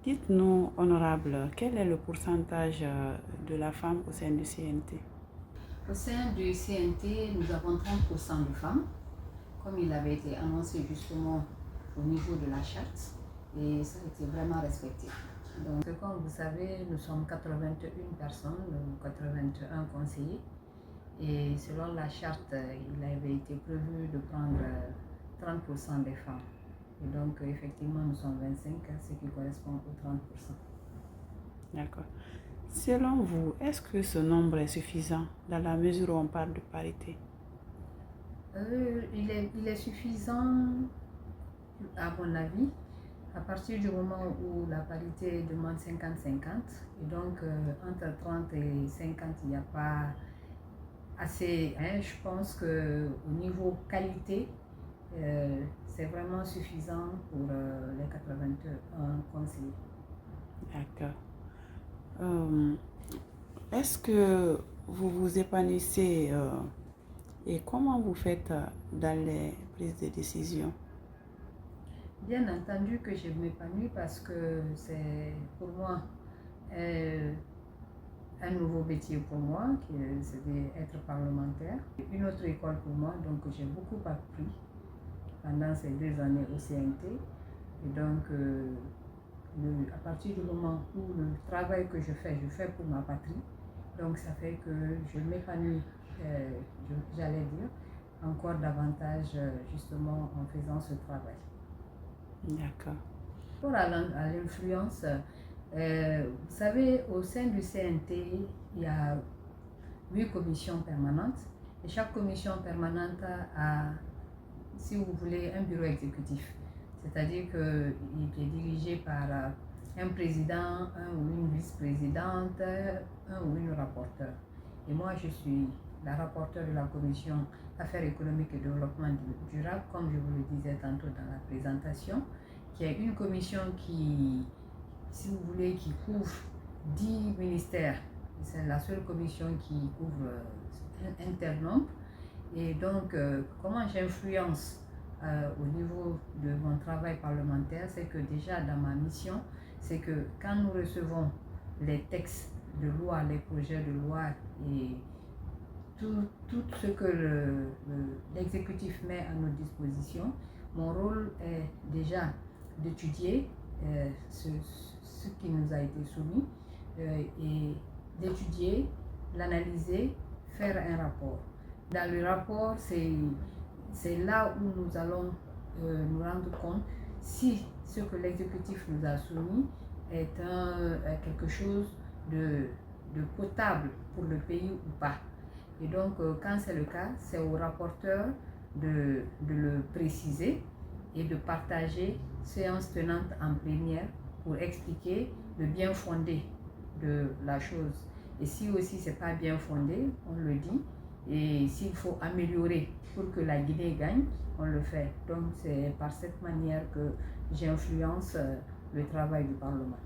Dites-nous, honorable, quel est le pourcentage de la femme au sein du CNT? Au sein du CNT, nous avons 30% de femmes, comme il avait été annoncé justement au niveau de la charte, et ça a été vraiment respecté. Donc, comme vous savez, nous sommes 81 personnes, 81 conseillers, et selon la charte, il avait été prévu de prendre 30% des femmes. Et donc, effectivement, nous sommes 25, ce qui correspond aux 30%. D'accord. Selon vous, est-ce que ce nombre est suffisant dans la mesure où on parle de parité? Il est suffisant, à mon avis, à partir du moment où la parité demande 50-50, et donc entre 30 et 50, il n'y a pas assez. Je pense qu'au niveau qualité, c'est vraiment suffisant pour les 81 conseillers. D'accord. Est-ce que vous vous épanouissez et comment vous faites dans les prises de décision? Bien entendu que je m'épanouis parce que c'est pour moi un nouveau métier pour moi, c'est d'être parlementaire. Une autre école pour moi, donc j'ai beaucoup appris pendant ces 2 années au CNT. Et donc, à partir du moment où le travail que je fais pour ma patrie, donc ça fait que je m'épanouis, j'allais dire, encore davantage justement en faisant ce travail. D'accord. Pour à l'influence, vous savez, au sein du CNT, il y a 8 commissions permanentes et chaque commission permanente a, si vous voulez, un bureau exécutif. C'est-à-dire qu'il est dirigé par un président, un ou une vice-présidente, un ou une rapporteur. Et moi, je suis la rapporteure de la commission Affaires économiques et développement durable, comme je vous le disais tantôt dans la présentation, qui est une commission qui, si vous voulez, qui couvre 10 ministères. C'est la seule commission qui couvre un tel nombre. Et donc, comment j'influence au niveau de mon travail parlementaire, c'est que déjà dans ma mission, c'est que quand nous recevons les textes de loi, les projets de loi et tout ce que l'exécutif met à nos dispositions, mon rôle est déjà d'étudier ce qui nous a été soumis et d'étudier, l'analyser, faire un rapport. Dans le rapport, c'est là où nous allons nous rendre compte si ce que l'exécutif nous a soumis est quelque chose de potable pour le pays ou pas. Et donc, quand c'est le cas, c'est au rapporteur de le préciser et de partager séance tenante en plénière pour expliquer le bien fondé de la chose. Et si aussi c'est pas bien fondé, on le dit. Et s'il faut améliorer pour que la Guinée gagne, on le fait. Donc c'est par cette manière que j'influence le travail du Parlement.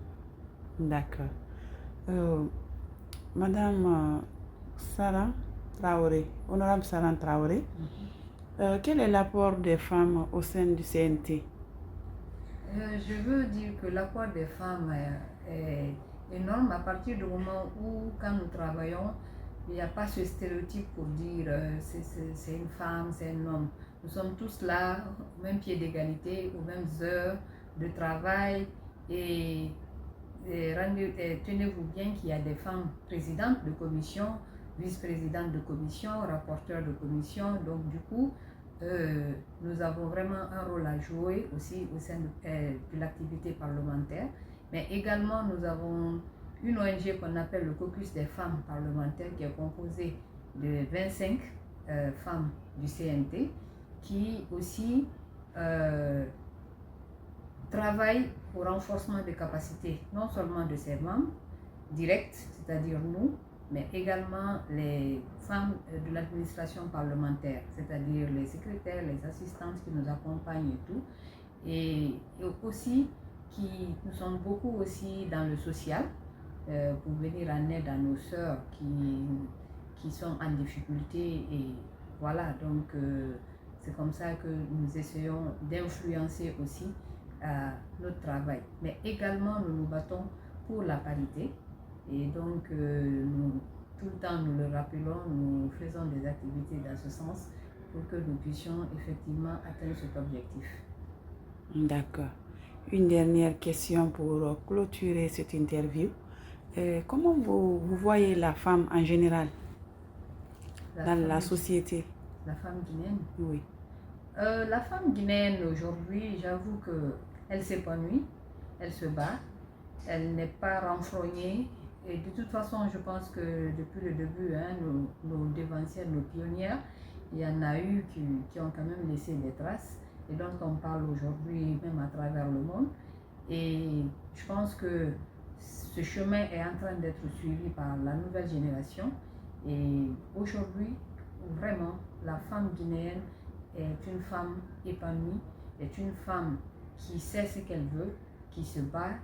D'accord. Madame Sarah Traoré, honorable Sarah Traoré, quel est l'apport des femmes au sein du CNT? Je veux dire que l'apport des femmes est énorme à partir du moment où, quand nous travaillons, il n'y a pas ce stéréotype pour dire c'est une femme, c'est un homme. Nous sommes tous là, au même pied d'égalité, aux mêmes heures de travail et tenez-vous bien qu'il y a des femmes présidentes de commission, vice-présidentes de commission, rapporteurs de commission, donc du coup, nous avons vraiment un rôle à jouer aussi au sein de l'activité parlementaire, mais également nous avons une ONG qu'on appelle le Caucus des femmes parlementaires qui est composée de 25 femmes du CNT qui aussi travaille au renforcement des capacités non seulement de ses membres directs, c'est-à-dire nous, mais également les femmes de l'administration parlementaire, c'est-à-dire les secrétaires, les assistantes qui nous accompagnent et tout, et aussi nous sommes beaucoup aussi dans le social pour venir en aide à nos sœurs qui sont en difficulté et voilà, donc c'est comme ça que nous essayons d'influencer aussi à notre travail. Mais également, nous nous battons pour la parité. Et donc, tout le temps, nous le rappelons, nous faisons des activités dans ce sens pour que nous puissions effectivement atteindre cet objectif. D'accord. Une dernière question pour clôturer cette interview. Comment vous voyez la femme en général dans la société? La femme guinéenne? Oui. La femme guinéenne aujourd'hui, j'avoue qu'elle s'épanouit, elle se bat, elle n'est pas renfrognée. Et de toute façon, je pense que depuis le début, nos devancières, nos pionnières, il y en a eu qui ont quand même laissé des traces et dont on parle aujourd'hui même à travers le monde. Et je pense que ce chemin est en train d'être suivi par la nouvelle génération. Et aujourd'hui, vraiment, la femme guinéenne est une femme épanouie, est une femme qui sait ce qu'elle veut, qui se bat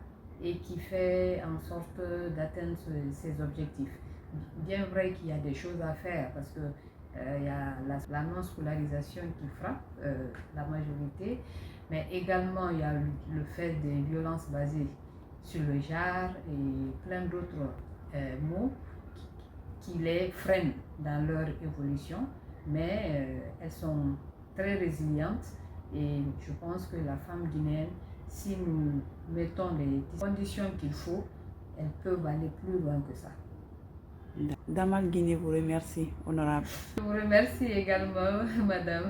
et qui fait en sorte d'atteindre ses objectifs. Bien vrai qu'il y a des choses à faire parce que il y a la non-scolarisation qui frappe la majorité, mais également il y a le fait des violences basées sur le genre et plein d'autres mots qui les freinent dans leur évolution, mais elles sont très résilientes et je pense que la femme guinéenne, si nous mettons les conditions qu'il faut, elles peuvent aller plus loin que ça. Damal Guinée vous remercie, honorable. Je vous remercie également, madame.